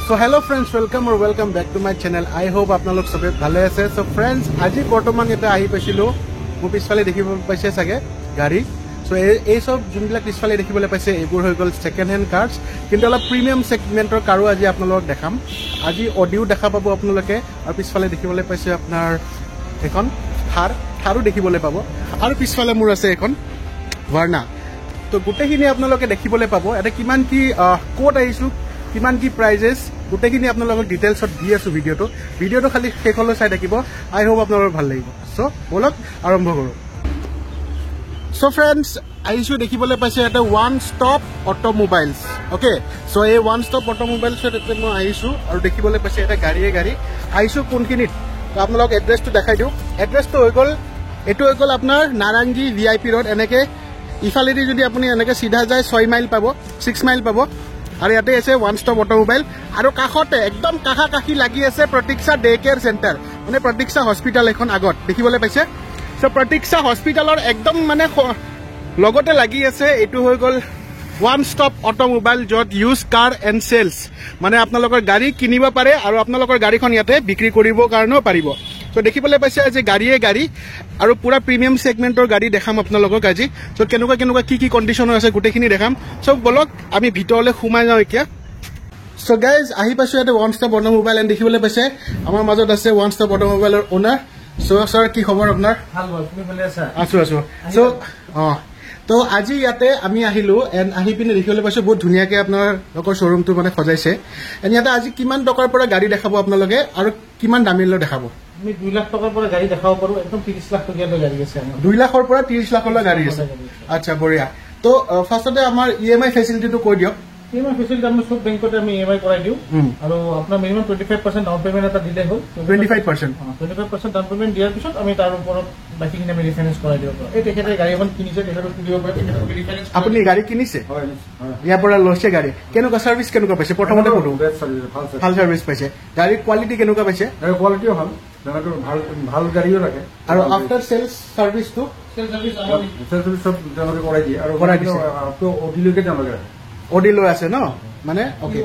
So hello friends, welcome or welcome back to my channel. I hope আপোনালোক সবে ভালে আছে. So friends, আজি বৰ্তমান এটা আহি পাইছিলো মোৰ পিছফালে দেখিব পাইছে সাগে গাড়ী. So এই সব যোনবিলাক পিছফালে দেখিবলৈ পাইছে এইবোৰ হৈ গল সেকেন্ড হ্যান্ড কাৰ্স, কিন্তু অলপ প্ৰিমিয়াম সেগমেন্টৰ কাৰো আজি আপোনালোক দেখাম. আজি অডিও দেখা পাব আপোনালোকে, আৰু পিছফালে দেখিবলৈ পাইছে আপোনাৰ এখন থাৰো দেখিবলৈ পাব, আৰু পিছফালে মোৰ আছে এখন ভাৰ্না. তো গোটেইখিনি আপোনালোকে দেখিবলৈ পাব. এটা কিমান কি কোড আহিছো, কিমান কি প্ৰাইজেস গোটেইখিনি আপোনালোকক ডিটেইলছত দি আছো ভিডিওটো খালি শেষলৈ চাই থাকিব. আই হোপ আপোনালোকৰ ভাল লাগিব. সো বলক আৰম্ভ কৰো. সো ফ্ৰেন্ডস, আহিছো দেখিবলৈ পাইছে এটা ওৱান ষ্টপ অটোমোবাইলছ. ওকে, সো এই ওৱান ষ্টপ অটোমোবাইলছত মই আহিছো আৰু দেখিবলৈ পাইছে এটা গাড়ী আহিছো কোনখিনিত আপোনালোক এড্ৰেছটো দেখাই দিওঁ. এড্ৰেছটো হৈ গল, এইটো হৈ গল আপোনাৰ নাৰাংগী VIP ৰোড. এনেকে ইফালেদি যদি আপুনি এনেকে সিধা যায় 6 মাইল পাব, 6 মাইল পাব. আৰু ইয়াতে আছে ওৱান ষ্টপ অটোমোবাইল, আৰু কাষতে একদম কাষি লাগি আছে প্ৰতীক্ষা ডে কেয়াৰ চেণ্টাৰ, মানে প্ৰতীক্ষা হস্পিটেল এখন আগত দেখিবলৈ পাইছে. সো প্ৰতীক্ষা হস্পিটেলৰ একদম মানে লগতে লাগি আছে এইটো হৈ গল ওৱান ষ্টপ অটোমোবাইল, য'ত ইউজ কাৰ এণ্ড চেলছ, মানে আপোনালোকৰ গাড়ী কিনিব পাৰে আৰু আপোনালোকৰ গাড়ীখন ইয়াতে বিক্ৰী কৰিবৰ কাৰণেও পাৰিব. তো দেখিবলৈ পাইছে যে গাড়ী আৰু পুৰা প্ৰিমিয়াম সেগমেন্টৰ গাড়ী দেখাম আপোনালোকক আজি. তো কেনেকুৱা কি কণ্ডিশ্যনৰ আছে গোটেইখিনি দেখাম. সো বলক আমি ভিতৰলৈ সোমাই যাওঁ এতিয়া. সো গাইজ, আহি পাইছো ইয়াতে ওৱান ষ্টপ অটোমোবাইল, এণ্ড দেখিবলৈ পাইছে আমাৰ মাজত আছে one stop অটোমোবাইলৰ owner. So sir, কি খবৰ আপোনাৰ? আছো. সো তো আজি ইয়াতে আমি আহিলো, এণ্ড আহি পিনে দেখিবলৈ পাইছো বহুত ধুনীয়াকে আপোনালোকৰ শ্বৰুমটো মানে সজাইছে. এণ্ড ইয়াতে আজি কিমান টকাৰ পৰা গাড়ী দেখাব আপোনালোকে, আৰু কিমান দামীলৈ দেখাব? আমি 2 লাখ টকাৰ পৰা গাড়ী দেখাব পাৰো, একদম 30 লাখ টকীয়ালৈ গাড়ী আছে আমাৰ. 2 লাখৰ পৰা 30 লাখলৈ গাড়ী আছে. আচ্ছা, বঢ়িয়া. তো ফাৰ্ষ্টতে আমাৰ EMI ফেচিলিটিটো কৈ দিয়ক. EMI ফেচিলিটি আমি সব বেংকতে আমি EMI কৰাই দিওঁ, আৰু আপোনাৰ মিনিমাম 25% ডাউন পেমেন্ট এটা দিলে হ'ল. 25% ডাউন পেমেন্ট দিয়াৰ পিছত আমি তাৰ ওপৰত বাকিখিনি আমি ৰিফাইনেন্স কৰাই দিব পাৰোঁ. এই তেখেতে গাড়ী এখন কিনিছে, তেখেতক দিব পাৰে, তেখেতক ৰিফাইনেন্স. আপুনি গাড়ী কিনিছে? ইয়াৰ পৰা লৈছে গাড়ী, কেনেকুৱা চাৰ্ভিচ কেনেকুৱা পাইছে? প্ৰথমতে সুধো, ভাল চাৰ্ভিচ পাইছে? গাড়ীৰ কোৱালিটি কেনেকুৱা পাইছে? কোৱালিটিও ভাল, ভাল গাড়ীও ৰাখে. আৰু আফটাৰ সেলছ সাৰ্ভিসটো কৰাই দিয়ে, আৰু অডিলৈকে তেওঁলোকে ৰাখে. অডি লৈ আছে ন, মানে ওকে.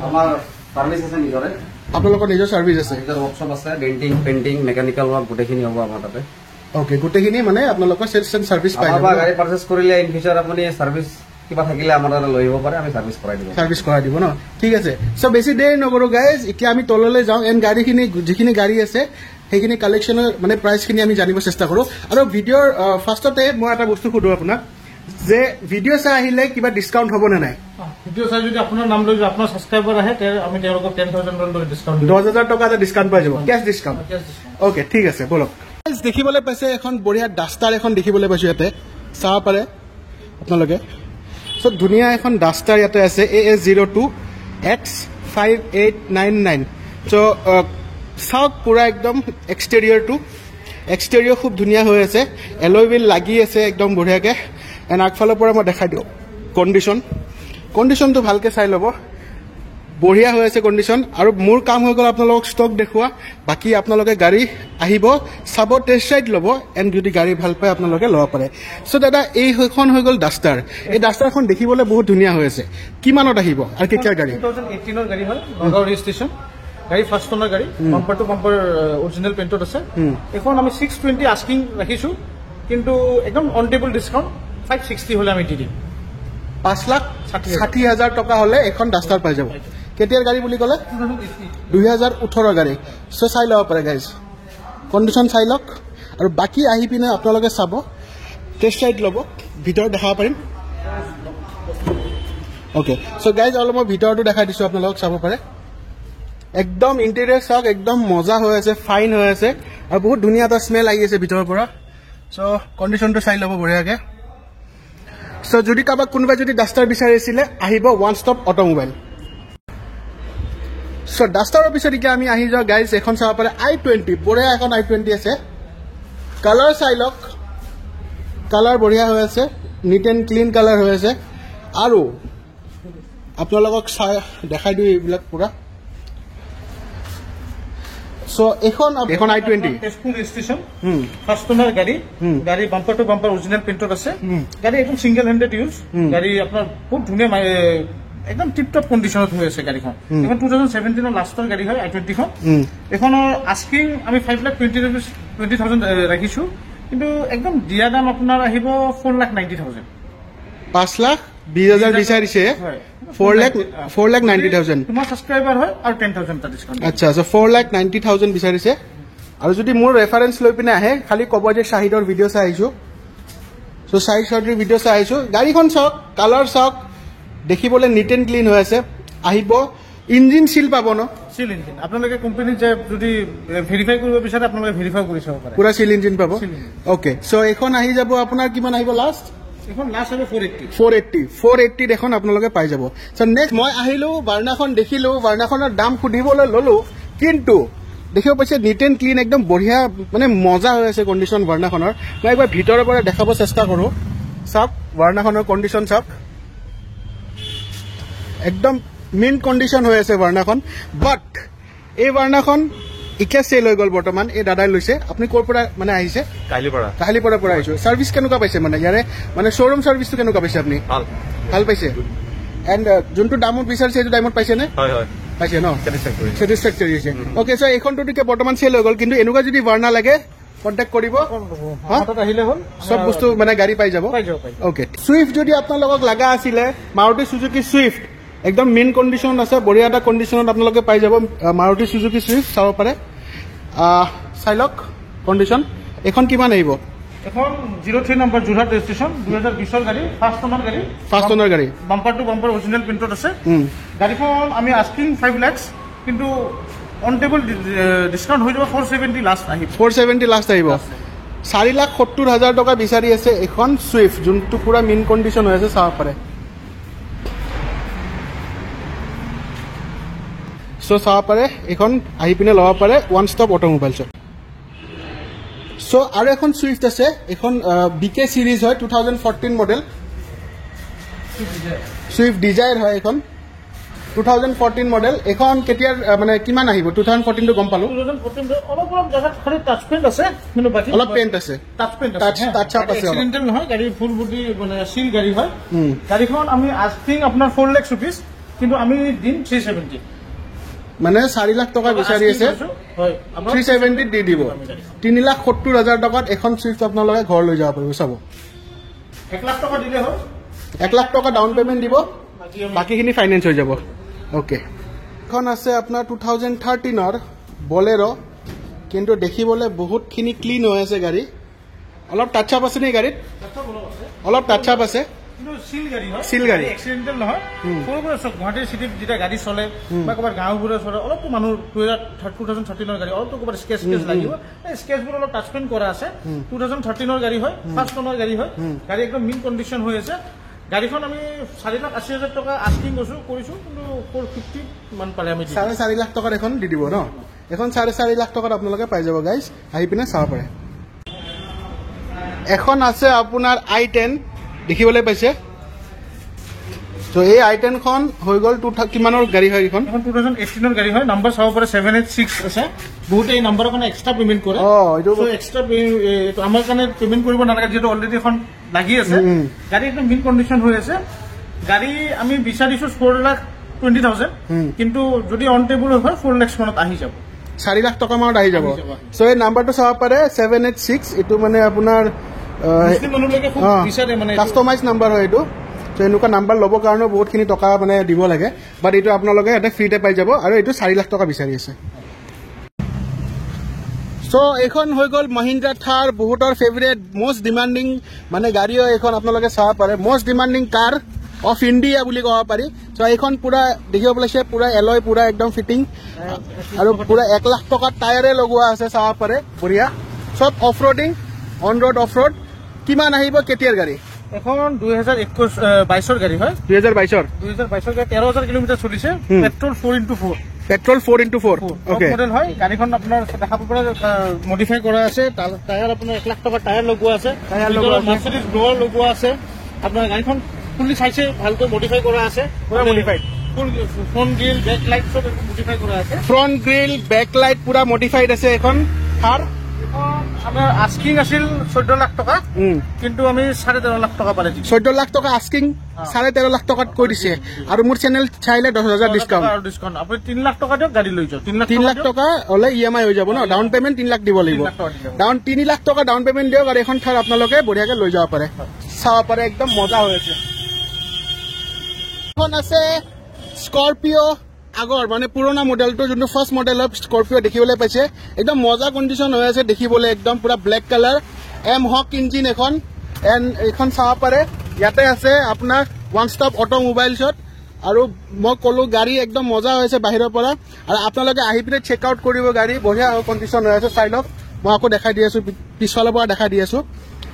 আমাৰ সাৰ্ভিস আছে নিজৰে, আপোনালোকৰ নিজৰ সাৰ্ভিস আছে, নিজৰ ৱৰ্কশ্বপ আছে, ডেন্টিং পেইন্টিং মেকানিকেল ৱৰ্ক গোটেইখিনি হ'ব আমাৰ তাতে. ওকে, গোটেইখিনি মানে আপোনালোকৰ সেলছ এণ্ড সাৰ্ভিস পাই যাব. গাড়ী পাৰচেজ কৰিলে ইন ফিউচাৰ আপুনি সাৰ্ভিস কিবা থাকিলে আমাৰ তাতে লৈ আহিব পাৰে, আমি সাৰ্ভিস কৰাই দিব ন. ঠিক আছে, সো বেছি দেৰি নকৰো গাইজ, এতিয়া আমি তললৈ যাওঁ, এণ্ড গাড়ীখিনি যিখিনি গাড়ী আছে সেইখিনি কালেকশ্যনৰ মানে প্ৰাইচখিনি আমি জানিব চেষ্টা কৰো. আৰু ভিডিঅ'ৰ ফাৰ্ষ্টতে মই এটা বস্তু সুধো আপোনাক, যে ভিডিঅ' চাই আহিলে কিবা ডিছকাউণ্ট হ'ব নে নাই? ভিডিঅ' চাই যদি আপোনাৰ নাম লৈ আপোনাৰ ছাবস্ক্ৰাইবাৰ আহে, আমি তেওঁলোকক 10,000 ডিছকাউণ্ট দিম. 10,000 টকা এটা ডিছকাউণ্ট পাই যাব, কেছ ডিছকাউণ্ট. ওকে, ঠিক আছে, বলক. দেখিবলৈ পাইছে এখন বঢ়িয়া ডাষ্টাৰ এখন দেখিবলৈ পাইছো ইয়াতে, চাব পাৰে আপোনালোকে. সো ধুনীয়া এখন ডাষ্টাৰ ইয়াতে আছে, AS02 X5899. সো চাওক পুৰা একদম এক্সটেৰিয়ৰ খুব ধুনীয়া হৈ আছে, এলয় হুইল লাগি আছে একদম বঢ়িয়াকে. এণ্ড আগফালৰ পৰা মই দেখাই দিওঁ কণ্ডিশ্যনটো ভালকে চাই ল'ব, বঢ়িয়া হৈ আছে কণ্ডিশ্যন. আৰু মোৰ কাম হৈ গ'ল আপোনালোকক ষ্টক দেখুওৱা, বাকী আপোনালোকে গাড়ী আহিব, চাব, টেষ্ট ৰাইড ল'ব, এণ্ড যদি গাড়ী ভাল পায় আপোনালোকে ল'ব পাৰে. চ' দাদা, এইখন হৈ গ'ল ডাষ্টাৰ. এই ডাষ্টাৰখন দেখিবলৈ বহুত ধুনীয়া হৈ আছে. কিমানত আহিব আৰু কেতিয়াৰ গাড়ী? 2018ৰ গাড়ী হয়, নগাঁও ৰেজিষ্ট্ৰেশ্যন গাড়ী, ফাৰ্ষ্ট অনাৰ গাড়ী, বাম্পাৰ টু বাম্পাৰ অৰিজিনেল পেইণ্টত আছে. এখন আমি 620 আস্কিং ৰাখিছো, কিন্তু একদম অন টেবল ডিছকাউণ্ট 560 হলে আমি দি দিম. 5,60,000 টকা হলে এখন ডাষ্টাৰ পাই যাব. কেতিয়াৰ গাড়ী বুলি ক'লে 2018 গাড়ী চ' চাই ল'ব পাৰে গাইজ কণ্ডিশ্যন চাই লওক আৰু বাকী আহি পিনে আপোনালোকে চাব টেষ্ট ৰাইড ল'ব ভিতৰত দেখাব পাৰিম অ'কে চ' গাইজ অলপ মই ভিতৰতো দেখাই দিছোঁ আপোনালোকক চাব পাৰে একদম ইণ্টেৰিয়াৰ চাওক একদম মজা হৈ আছে ফাইন হৈ আছে আৰু বহুত ধুনীয়া এটা স্মেল আহি আছে ভিতৰৰ পৰা চ' কণ্ডিশ্যনটো চাই ল'ব বঢ়িয়াকৈ চ' যদি কাৰোবাক কোনোবাই যদি ডাষ্টাৰ বিচাৰিছিলে আহিব ওৱান ষ্টপ অট'মোবাইল চ' ডাষ্টাৰৰ পিছত এতিয়া আমি আহি যাওঁ গাইজ এখন চাব পাৰে i20 বঢ়িয়া এখন i20 আছে কালাৰ চাই লওক কালাৰ বঢ়িয়া হৈ আছে নিট এণ্ড ক্লিন কালাৰ হৈ আছে আৰু আপোনালোকক চাই দেখাই দিওঁ এইবিলাক পুৰা চ' এখন i20 Tezpur registration first owner গাড়ী গাড়ী বাম্পাৰ টু বাম্পাৰ অৰিজিনেল প্ৰিণ্টত আছে গাড়ী একদম ছিংগল হেণ্ডেড ইউজ গাড়ী আপোনাৰ বহুত ধুনীয়া একদম টিপ টপ কণ্ডিশ্যনত হৈ আছে গাড়ীখন এখন 2017 লাষ্টৰ গাড়ী হয় i20 খন এখনৰ আস্কিং আমি 5,20,000 ৰাখিছো কিন্তু একদম দিয়া দাম আপোনাৰ আহিব 4,90,000 5,20,000 বিচাৰিছে 4,90,000 তোমাৰ ছাবস্ক্ৰাইবাৰ হয় আৰু 10,000 এটা ডিছকাউণ্ট আচ্ছা চ' 4,90,000 বিচাৰিছে আৰু যদি মোৰ ৰেফাৰেঞ্চ লৈ পিনে আহে খালি ক'ব যে শ্বাহিদৰ ভিডিঅ' চাই আহিছোঁ চ' শ্বাহিদ চৌধুৰীৰ ভিডিঅ' চাই আহিছোঁ গাড়ীখন চাওক কালাৰ চাওক দেখিবলৈ নিট এণ্ড ক্লিন হৈ আছে আহিব ইঞ্জিন চিল পাব ন চিল ইঞ্জিন আপোনালোকে কোম্পানীত যে যদি ভেৰিফাই কৰিব বিচাৰে আপোনালোকে ভেৰিফাই কৰি চাব পাৰে পুৰা চিল ইঞ্জিন পাব অ'কে চ' এইখন আহি যাব আপোনাৰ কিমান আহিব লাষ্ট এখন লাষ্ট হ'ব 480 এখন আপোনালোকে পাই যাব চ' নেক্সট মই আহিলোঁ ভাৰ্নাখন দেখিলোঁ ভাৰ্নাখনৰ দাম সুধিবলৈ ল'লোঁ কিন্তু দেখিব পাইছে নিট এণ্ড ক্লিন একদম বঢ়িয়া মানে মজা হৈ আছে কণ্ডিশ্যন ভাৰ্নাখনৰ মই একবাৰ ভিতৰৰ পৰা দেখাব চেষ্টা কৰোঁ চাওক ভাৰ্নাখনৰ কণ্ডিশ্যন চাওক একদম মিণ্ট কণ্ডিশ্যন হৈ আছে ভাৰ্নাখন বাট এই ভাৰ্নাখন এতিয়া চেল হৈ গ'ল বৰ্তমান এই দাদাই লৈছে আপুনি ক'ৰ পৰা মানে আহিছে কাহিলীপাৰাৰ পৰা আহিছোঁ ছাৰ্ভিচ কেনেকুৱা পাইছে মানে ইয়াৰে মানে শ্ব'ৰুম ছাৰ্ভিচটো কেনেকুৱা পাইছে আপুনি ভাল পাইছে এণ্ড যোনটো দামত বিচাৰিছে সেইটো দামত পাইছেনে পাইছে ন ছেটিছফেক্টৰী হৈছে অ'কে চ' এইখনটো এতিয়া বৰ্তমান চেল হৈ গ'ল কিন্তু এনেকুৱা যদি ভাৰ্না লাগে কণ্টেক্ট কৰিব আহিলে হ'ল চব বস্তু মানে গাড়ী পাই যাব অ'কে চুইফ্ট যদি আপোনালোকক লগা আছিলে মাৰুতি চুজুকি চুইফ্ট একদম মেইন কণ্ডিশ্যন আছে বঢ়িয়া এটা কণ্ডিশ্যনত আপোনালোকে পাই যাব মাৰুতি চুজুকি চুইফ্ট চাব পাৰে চাই লওক কণ্ডিশ্যন এইখন কিমান আহিব এখন 03 নম্বৰ যোৰহাট ৰেজিষ্ট্ৰেশ্যন 2020 গাড়ী ফাৰ্ষ্ট ওনাৰ গাড়ী বাম্পাৰ টু বাম্পাৰ অৰিজিনেল প্ৰিণ্টত আছে গাড়ীখন আমি আস্কিং 5 লাখ কিন্তু অন টেবল ডিছকাউণ্ট হৈ যাব 470 লাষ্ট আহিব 4,70,000 টকা বিচাৰি আছে এখন চুইফ্ট যোনটো পুৰা মেইন কণ্ডিশ্যন হৈ আছে চাব পাৰে চ' চাব পাৰে এইখন আহি পিনে ল'ব পাৰে ওৱান ষ্টপ অট'মোবাইলছত চ' আৰু এখন চুইফ্ট আছে এইখন BK চিৰিজ হয় 2014 মডেল চুইফ্ট ডিজায়াৰ হয় এইখন 2014 মডেল এখন কেতিয়াৰ মানে কিমান আহিব 2014টো গম পালোঁ অলপ পেইণ্ট আছে টাচ আপ আছে নহয় গাড়ী ফুল বডি মানে চিল গাড়ী হয় গাড়ীখন আমি আস্কিং আপোনাৰ 4 লাখ ৰুপিজ কিন্তু আমি দিম 370 মানে 4 লাখ টকা বিচাৰি আছে 370 দি দিব 3,70,000 টকাত এখন চুইফ্ট আপোনালোকে ঘৰ লৈ যাব পাৰিব চাব 1 লাখ টকা দিলে হ'ল 1 লাখ টকা ডাউন পে'মেণ্ট দিব বাকীখিনি ফাইনেন্স হৈ যাব অ'কে এখন আছে আপোনাৰ 2013ৰ বলেৰ' কিন্তু দেখিবলৈ বহুতখিনি ক্লিন হৈ আছে গাড়ী অলপ টাচ আপ আছে নে গাড়ীত অলপ টাচ আপ আছে চিল গাড়ী এক্সিডেণ্টেল নহয় সৰু সুৰা চব গুৱাহাটীৰ চিটিত যেতিয়া গাড়ী চলে বা ক'ৰবাত গাঁওবোৰে চলে অলপতো মানুহ 2013ৰ গাড়ী অলপতো ক'ৰবাত স্কেচ লাগিব এই স্কেচবোৰ অলপ টাচ পেইণ্ট কৰা আছে 2013ৰ গাড়ী হয় ফাৰ্ষ্ট ওনাৰ গাড়ী হয় গাড়ী একদম মেইন কণ্ডিশ্যন হৈ আছে গাড়ীখন আমি 4,80,000 টকা আস্কিং কৰিছোঁ কিন্তু 450 মান পালে আমি 4.5 লাখ টকাত এখন দি দিব ন এখন 4.5 লাখ টকাত আপোনালোকে পাই যাব গাইজ আহি পিনে চাব পাৰে এখন আছে আপোনাৰ i10 দেখিবলৈ পাইছে তো এই i10খন হৈ গ'ল কিমানৰ গাড়ী হয় এইখন 2018ৰ গাড়ী হয় নাম্বাৰ চাব পাৰে 786 আছে বহুতে এই নাম্বাৰৰ কাৰণে এক্সট্ৰা পেমেণ্ট কৰে এইটো এক্সট্ৰা আমাৰ কাৰণে পেমেণ্ট কৰিব নালাগে যিহেতু অলৰেডি এখন লাগি আছে গাড়ী একদম মেইন কণ্ডিশ্যন হৈ আছে গাড়ী আমি বিচাৰিছোঁ 4,20,000 কিন্তু যদি অন টেবল হয় 4 লাখ মানত আহি যাব 4 লাখ টকা মানত আহি যাব চ' এই নাম্বাৰটো চাব পাৰে 786 এইটো মানে আপোনাৰ কাষ্টমাইজ নাম্বাৰ হয় এইটো চ' এনেকুৱা নাম্বাৰ ল'বৰ কাৰণেও বহুতখিনি টকা মানে দিব লাগে বাট এইটো আপোনালোকে ইয়াতে ফ্ৰীতে পাই যাব আৰু এইটো 4 লাখ টকা বিচাৰি আছে চ' এইখন হৈ গ'ল মহিন্দ্ৰা থাৰ বহুতৰ ফেভৰেট মষ্ট ডিমাণ্ডিং মানে গাড়ী হয় এইখন আপোনালোকে চাব পাৰে most demanding car of India বুলি ক'ব পাৰি চ' এইখন পুৰা দেখিব পাইছে পুৰা এলয় পুৰা একদম ফিটিং আৰু পুৰা 1 লাখ টকাৰ টায়াৰে লগোৱা আছে চাব পাৰে বঢ়িয়া চব of roading on road of road কিমান আহিব কেতিয়াৰ গাড়ী এখন 2022 গাড়ী হয় 2022 গাড়ী 13,000 কিলোমিটাৰ চলিছে petrol 4x4 petrol 4x4 okay model হয় গাড়ীখন আপোনাৰ দেখাব পৰা মডিফাই কৰা আছে টায়াৰ আপোনাৰ 1 লাখ টকাৰ টায়াৰ লগোৱা আছে মাৰ্চিডিজ ব্লোৱাৰ লগোৱা আছে আপোনাৰ গাড়ীখন ফুলি চাইছে ভালকৈ মডিফাই কৰা আছে পুৰা modified front grill back light সব মডিফাই কৰা আছে ফ্ৰণ্ট গ্ৰিল বেক লাইট পুৰা মডিফাইড আছে এখন থাৰ আমাৰ আস্কিং আছিল 14 লাখ টকা কিন্তু আমি 13.5 লাখ টকা পালে 14 লাখ টকা আস্কিং 13.5 লাখ টকাত কৈ দিছে আৰু মোৰ চেনেল চাইলে 10,000 ডিসকাউন্ট আপুনি 3 লাখ টকা দিয়ক গাড়ী লৈ যাওক 3 লাখ টকা হলে ইএমআই হৈ যাব ন ডাউন পেমেন্ট 3 লাখ দিব লাগিব ডাউন 3 লাখ টকা ডাউন পেমেন্ট দিয়ক আৰু এখন থাৰ আপোনালোকে বঢ়িয়াকে লৈ যাব পাৰে চাব পাৰে একদম মজা হৈ আছে এখন আছে স্কৰপিঅ আগৰ মানে পুৰণা মডেলটো যোনটো ফাৰ্ষ্ট মডেল অফ স্কৰপিঅ দেখিবলৈ পাইছে একদম মজা কণ্ডিশ্যন হৈ আছে দেখিবলৈ একদম পুৰা ব্লেক কালাৰ এম হক ইঞ্জিন এখন এণ্ড এইখন চাব পাৰে ইয়াতে আছে আপোনাৰ ওৱান ষ্টপ অটোমোবাইলছত আৰু মই ক'লো গাড়ী একদম মজা হৈ আছে বাহিৰৰ পৰা আৰু আপোনালোকে আহি পিনে চেক আউট কৰিব গাড়ী বঢ়িয়া কণ্ডিশ্যন হৈ আছে চাই লওক মই আকৌ দেখাই দি আছো পিছফালৰ পৰা দেখাই দি আছো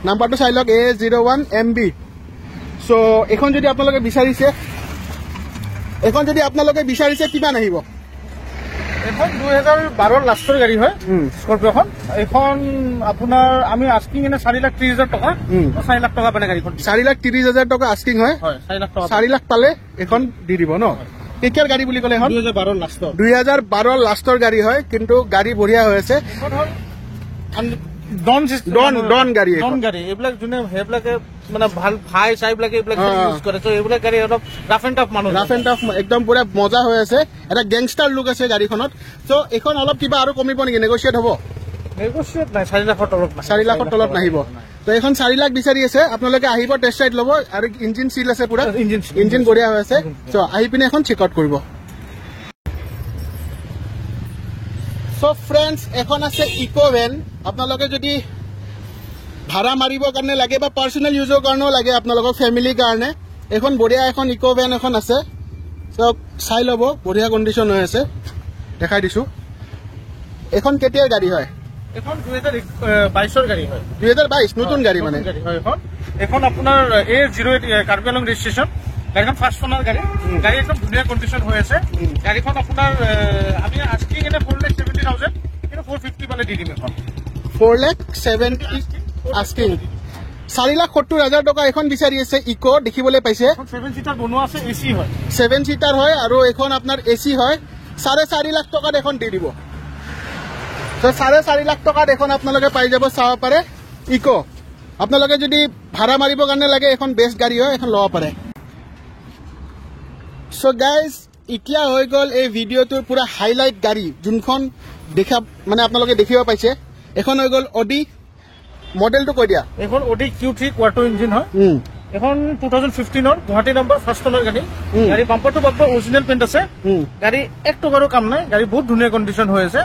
নাম্বাৰটো চাই লওক A01MB চ' এইখন যদি আপোনালোকে বিচাৰিছে কিমান আহিব এখন 2012 লাষ্টৰ গাড়ী হয় স্কৰপিঅখন এখন আপোনাৰ আমি আস্কিং এনে 4,30,000 টকা 4 লাখ টকা পালে গাড়ীখন 4,30,000 টকা আস্কিং হয় 4 লাখ টকা 4 লাখ পালে এখন দি দিব ন কেতিয়াৰ গাড়ী বুলি ক'লে এখন 2012 লাষ্টৰ গাড়ী হয় কিন্তু গাড়ী বঢ়িয়া হৈ আছে ডন গাড়ী এইবিলাক যোনে সেইবিলাকে মানে ভাল ভাই চাইবিলাকে এইবিলাক ইউজ কৰে চ' এইবিলাক গাড়ী অলপ ৰাফ এণ্ড টাফ মানুহ একদম পুৰা মজা হৈ আছে এটা গেংষ্টাৰ লুক আছে গাড়ীখনত চ' এইখন অলপ কিবা আৰু কমিব নেকি নেগচিয়েট হ'ব নেগচিয়েট নাই 4 লাখৰ তলত 4 লাখৰ তলত নাহিব তো এইখন 4 লাখ বিচাৰি আছে আপোনালোকে আহিব টেষ্ট ৰাইড ল'ব আৰু ইঞ্জিন চিল আছে পুৰা ইঞ্জিন বঢ়িয়া হৈ আছে চ' আহি পিনে এখন চেক আউট কৰিব চ' ফ্ৰেণ্ডছ এখন আছে ইকো ভেন আপোনালোকে যদি ভাড়া মাৰিবৰ কাৰণে লাগে বা পাৰ্চনেল ইউজৰ কাৰণেও লাগে আপোনালোকৰ ফেমিলিৰ কাৰণে এখন বঢ়িয়া এখন ইকো ভেন এখন আছে চ' চাই ল'ব বঢ়িয়া কণ্ডিশ্যন হৈ আছে দেখাই দিছোঁ এখন কেতিয়াৰ গাড়ী হয় এখন 2022 গাড়ী হয় 2022 নতুন গাড়ী মানে এখন আপোনাৰ A08 কাৰ্বি আংলং ৰেজিষ্ট্ৰেশ্যন গাড়ীখন ফাৰ্ষ্ট ওনাৰ গাড়ী একদম ধুনীয়া কণ্ডিশ্যন হৈ আছে গাড়ীখন আপোনাৰ আমি আস্কিং এনে 4,70,000 কিন্তু 450 পালে দি দিম এখন 4,70,000 আস্কিং 4,70,000 টকা এখন বিচাৰি আছে ইকো দেখিবলৈ পাইছে 7 সিটাৰ বনোৱা আছে এচি হয় 7 সিটাৰ হয় আৰু এখন আপোনাৰ এচি হয় 4.5 লাখ টকাত এখন দি দিব তো 4.5 লাখ টকাত এখন আপোনালোকে পাই যাব চাব পাৰে ইকো আপোনালোকে যদি ভাড়া মাৰিবৰ কাৰণে লাগে এখন বেষ্ট গাড়ী হয় এখন ল'ব পাৰে চ' গাইজ এতিয়া হৈ গ'ল এই ভিডিঅ'টোৰ পুৰা হাইলাইট গাড়ী যোনখন দেখা মানে আপোনালোকে দেখিব পাইছে এখন হৈ গ'ল অডি মডেলটো কৈ দিয়া এখন অডি Q3 কোৱাৰ্টো ইঞ্জিন হয় এখন 2015 গুৱাহাটী নম্বৰ ফাৰ্ষ্ট ওনাৰ গাড়ী bumper to bumper original paint আছে গাড়ী এক টকাৰো কাম নাই গাড়ী বহুত ধুনীয়া কণ্ডিশ্যন হৈ আছে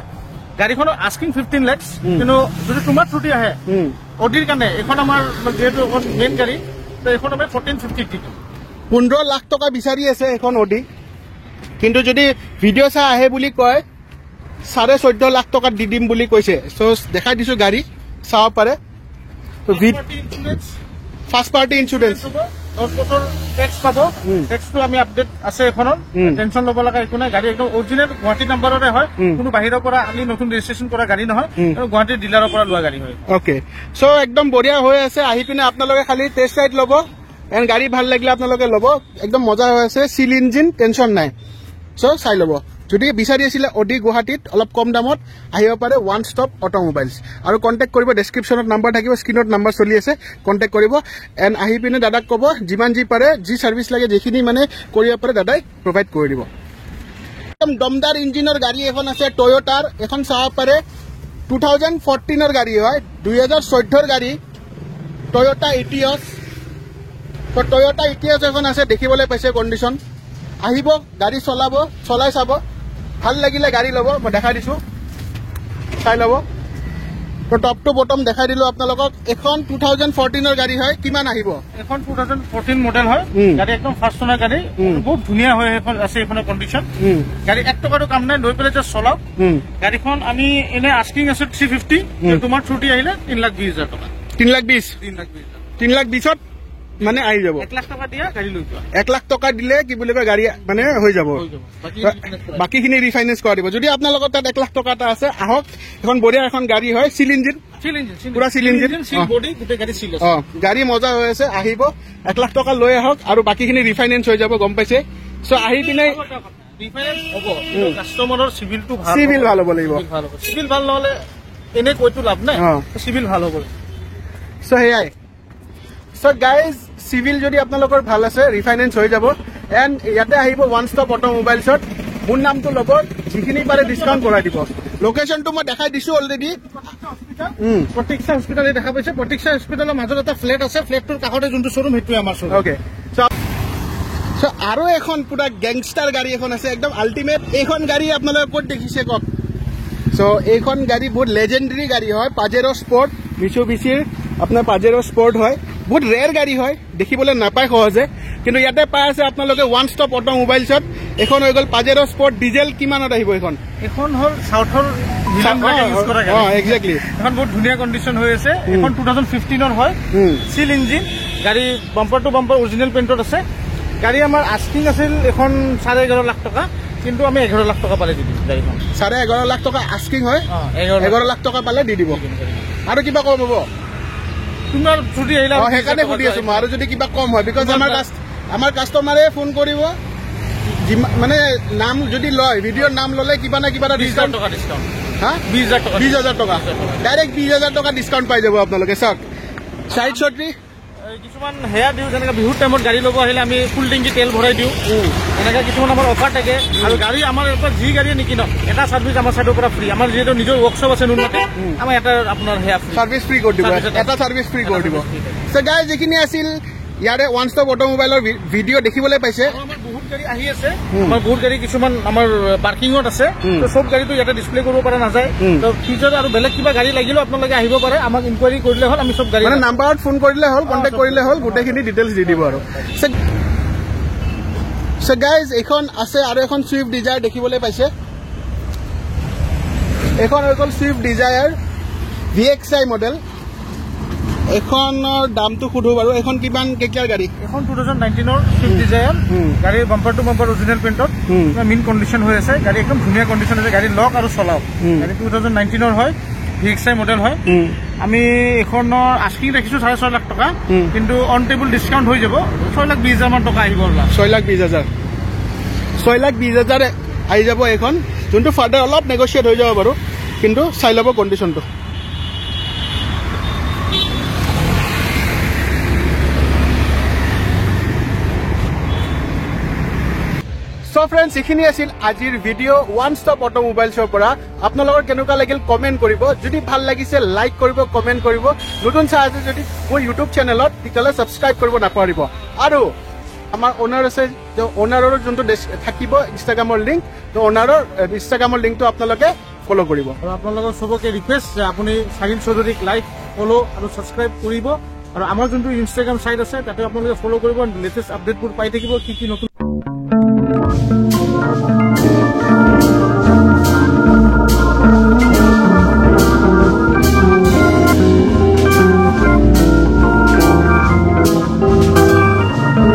গাড়ীখনৰ আস্কিং 15 লাখ কিন্তু যদি তোমাৰ ত্ৰুটি আহে অডিৰ কাৰণে এখন আমাৰ যিহেতু এখন মেইন গাড়ী তো এখন আমি 1450 15 লাখ টকা বিচাৰি আছে এখন অডি কিন্তু যদি ভিডিঅ' চাই আহে বুলি কয় 14.5 লাখ টকাত দি দিম বুলি কৈছে চ' দেখাই দিছোঁ গাড়ী চাব পাৰে ফাৰ্ষ্ট পাৰ্টি ইঞ্চুৰেঞ্চ 10 বছৰ টেক্স পাব টেক্সটো আমি আপডেট আছে এখনৰ টেনশ্যন ল'ব লগা একো নাই গাড়ী একদম অৰিজিনেল গুৱাহাটী নাম্বাৰৰে হয় কোনো বাহিৰৰ পৰা আমি নতুন ৰেজিষ্ট্ৰেশ্যন কৰা গাড়ী নহয় গুৱাহাটীৰ ডিলাৰৰ পৰা লোৱা গাড়ী হয় অ'কে চ' একদম বঢ়িয়া হৈ আছে আহি পিনে আপোনালোকে খালি টেষ্ট ৰাইড ল'ব এণ্ড গাড়ী ভাল লাগিলে আপোনালোকে ল'ব একদম মজা হৈ আছে চিল ইঞ্জিন টেনশ্যন নাই চ' চাই ল'ব যদি বিচাৰি আছিলে অডি গুৱাহাটীত অলপ কম দামত আহিব পাৰে ওৱান ষ্টপ অটোমোবাইলছ আৰু কণ্টেক্ট কৰিব ডেছক্ৰিপশ্যনত নাম্বাৰ থাকিব স্ক্ৰীণত নাম্বাৰ চলি আছে কণ্টেক্ট কৰিব এণ্ড আহি পিনে দাদাক ক'ব যিমান যি পাৰে যি ছাৰ্ভিচ লাগে যিখিনি মানে কৰিব পাৰে দাদাই প্ৰভাইড কৰি দিব একদম দমদাৰ ইঞ্জিনৰ গাড়ী এখন আছে টয়োটাৰ এখন চাব পাৰে 2014 গাড়ী হয় 2014 গাড়ী টয়োটা ইটিঅছ তো টয়োটা ইটিএছ এখন আছে, দেখিবলৈ পাইছে কণ্ডিশ্যন। আহিব, গাড়ী চলাব, চলাই চাব, ভাল লাগিলে গাড়ী ল'ব। মই দেখাই দিছোঁ, চাই ল'ব। তো টপ টু বটম দেখাই দিলোঁ আপোনালোকক। এখন 2014ৰ গাড়ী হয়। কিমান আহিব? এখন 2014 মডেল হয়, গাড়ী একদম ফাৰ্ষ্ট অনাৰ গাড়ী, বহুত ধুনীয়া হৈ আছে এইখনৰ কণ্ডিশ্যন। গাড়ী 1 টকাটো কাম নাই, লৈ পেলাই জাষ্ট চলাওক। গাড়ীখন আমি এনে আস্কিং আছে 350, তোমাৰ থ্ৰুটি আহিলে 3,20,000 টকা। 3,20,000 3,20,000 মানে আহি যাব। 1 লাখ টকা দিয়া গাড়ী লৈ যোৱা। 1 লাখ টকা দিলে কি বুলি কয় গাড়ী মানে হৈ যাব, বাকীখিনি ৰিফাইনেন্স কৰা দিব। যদি আপোনাৰ লগত তাত 1 লাখ টকা এটা আছে, আহক। এখন বঢ়িয়া এখন গাড়ী হয়, চিল ইঞ্জিন, পুৰা চিল ইঞ্জিন, গাড়ী মজা হৈ আছে। আহিব, 1 লাখ টকা লৈ আহক আৰু বাকীখিনি ৰিফাইনেন্স হৈ যাব, গম পাইছে। চ' আহি পিনে কাষ্টমাৰৰ চিভিলটো চিভিল ভাল হ'ব লাগিব। চিভিল ভাল নহ'লে এনে কৈতো লাভ নাই, চিভিল ভাল হ'ব। চ' সেয়াই। চ' গাইজ, চিভিল যদি আপোনালোকৰ ভাল আছে, ৰিফাইনেন্স হৈ যাব। এণ্ড ইয়াতে আহিব ওৱান ষ্টপ অট'মোবাইলছত, মোৰ নামটো ল'ব, যিখিনি পাৰে ডিছকাউণ্ট কৰাই দিব। লোকেশ্যনটো মই দেখাই দিছোঁ অলৰেডি। প্ৰতীক্ষা হস্পিটালে দেখা পাইছে, প্ৰতীক্ষা হস্পিটালৰ মাজত এটা ফ্লেট আছে, ফ্লেটটোৰ কাষতে যোনটো শ্বৰুম সেইটোৱে আমাৰ শ্বৰুম। অ'কে। চ' আৰু এখন পুৰা গেংষ্টাৰ গাড়ী এখন আছে, একদম আল্টিমেট। এইখন গাড়ী আপোনালোকে ক'ত দেখিছে কওক? চ' এইখন গাড়ী বহুত লেজেণ্ডাৰী গাড়ী হয়, পাজেৰ' স্পৰ্ট, মিচুবিচিৰ আপোনাৰ পাজেৰ' স্পৰ্ট হয়। বহুত ৰেয়াৰ গাড়ী হয়, দেখিবলৈ নাপায় সহজে, কিন্তু ইয়াতে পাই আছে আপোনালোকে ওৱান ষ্টপ অট'মোবাইলছত। এখন হৈ গ'ল পাজেৰ' স্পৰ্ট ডিজেল। কিমানত আহিব এইখন? এখন হ'ল চাউথৰ একজেক্টলি। এখন বহুত ধুনীয়া কণ্ডিশ্যন হৈ আছে। এখন 2015ৰ হয়, চিল ইঞ্জিন গাড়ী, বাম্পাৰ টু বাম্পাৰ অৰিজিনেল পেইণ্টত আছে। গাড়ী আমাৰ আস্কিং আছিল এখন 11.5 লাখ টকা, কিন্তু আমি 11 লাখ টকা পালে দি দিম গাড়ীখন। 11.5 লাখ টকা আস্কিং হয়, 11 লাখ টকা পালে দি দিব। আৰু কিবা কম হ'ব? তোমাৰ ছুটি আহিলে সেইকাৰণে সুধি আছো মই, আৰু যদি কিবা কম হয়, বিকজ আমাৰ কাষ্টমাৰে ফোন কৰিব, মানে নাম যদি লয়, ভিডিঅ'ৰ নাম ল'লে কিবা না কিবা এটা ডিছকাউণ্ট। হা, 20,000 টকা ডাইৰেক্ট 20,000 টকা ডিছকাউণ্ট পাই যাব আপোনালোকে। চাওক, চাইড চট্ৰি কিছুমান সেয়া দিওঁ, যেনেকৈ বিহুৰ টাইমত গাড়ী ল'ব আহিলে আমি ফুল টেংকি তেল ভৰাই দিওঁ, এনেকৈ কিছুমান আমাৰ অফাৰ থাকে। আৰু গাড়ী আমাৰ ইয়াৰ যি গাড়ীয়ে নিকিনক, এটা ছাৰ্ভিচ আমাৰ ছাইডৰ পৰা ফ্ৰী। আমাৰ যিহেতু নিজৰ ৱৰ্কশ্বপ আছে নুনমাটি, আমাৰ এটা আপোনাৰ সেয়া ছাৰ্ভিচ ফ্ৰী কৰি দিব, এটা ছাৰ্ভিচ ফ্ৰী কৰি দিব। চ' গাইজ, যিখিনি আছিল ইয়াৰে ওৱান ষ্টপ অট'মোবাইলৰ ভিডিঅ' দেখিবলৈ পাইছে। আমাৰ বহুত গাড়ী আহি আছে, আমাৰ বহুত গাড়ী কিছুমান আমাৰ পাৰ্কিঙত আছে, তো চব গাড়ীটো ইয়াতে ডিছপ্লে কৰিব পৰা নাযায়। তো ফিউচাৰত আৰু বেলেগ কিবা গাড়ী লাগিলেও আপোনালোকে আহিব পাৰে, আমাক ইনকুৱাৰী কৰিলে হ'ল, আমি চব গাড়ী মানে নাম্বাৰত ফোন কৰিলে হ'ল, কণ্টেক্ট কৰিলে হ'ল, গোটেইখিনি ডিটেইলছ দি দিব আৰু। চ' গাইজ, এইখন আছে আৰু এখন ছুইফ্ট ডিজায়াৰ দেখিবলৈ পাইছে। এইখন হৈ গ'ল ছুইফ্ট ডিজায়াৰ VXI মডেল। এইখনৰ দামটো সুধো বাৰু, এইখন কিমান কেতিয়াৰ গাড়ী? এখন 2019ৰ ছুইফ্ট ডিজায়াৰ, গাড়ীৰ বাম্পাৰ টু বাম্পাৰ অৰিজিনেল পেইণ্টত, মেইন কণ্ডিশ্যন হৈ আছে। গাড়ী একদম ধুনীয়া কণ্ডিশ্যন আছে, গাড়ী লক আৰু চলাওক। গাড়ী 2019ৰ হয়, VXI মডেল হয়। আমি এইখনৰ আস্কিং ৰাখিছোঁ 6.5 লাখ টকা, কিন্তু অন টেবুল ডিছকাউণ্ট হৈ যাব, 6,20,000 মান টকা আহিব। 6,20,000 6,20,000 আহি যাব এইখন, যোনটো ফাৰ্ডাৰ অলপ নেগচিয়েট হৈ যাব বাৰু, কিন্তু চাই ল'ব কণ্ডিশ্যনটো। চ' ফ্ৰেণ্ডছ, এইখিনি আছিল আজিৰ ভিডিঅ' ওৱান ষ্টপ অট'মোবাইলছৰ পৰা। আপোনালোকৰ কেনেকুৱা লাগিল কমেণ্ট কৰিব, যদি ভাল লাগিছে লাইক কৰিব, কমেণ্ট কৰিব। নতুন চাই আছে যদি মোৰ ইউটিউব চেনেলত, তেতিয়াহ'লে ছাবস্ক্ৰাইব কৰিব নাপাহৰিব। আৰু আমাৰ অ'নাৰ আছে, অ'নাৰৰ যোনটো থাকিব ইনষ্টাগ্ৰামৰ লিংক, তো অ'নাৰৰ ইনষ্টাগ্ৰামৰ লিংকটো আপোনালোকে ফ'ল' কৰিব। আৰু আপোনালোকৰ চবকে ৰিকুৱেষ্ট যে আপুনি চাহিল চৌধুৰীক লাইক, ফ'ল' আৰু ছাবস্ক্ৰাইব কৰিব। আৰু আমাৰ যোনটো ইনষ্টাগ্ৰাম চাইট আছে, তাতে আপোনালোকে ফ'ল' কৰিব, লেটেষ্ট আপডেটবোৰ পাই থাকিব, কি কি নতুন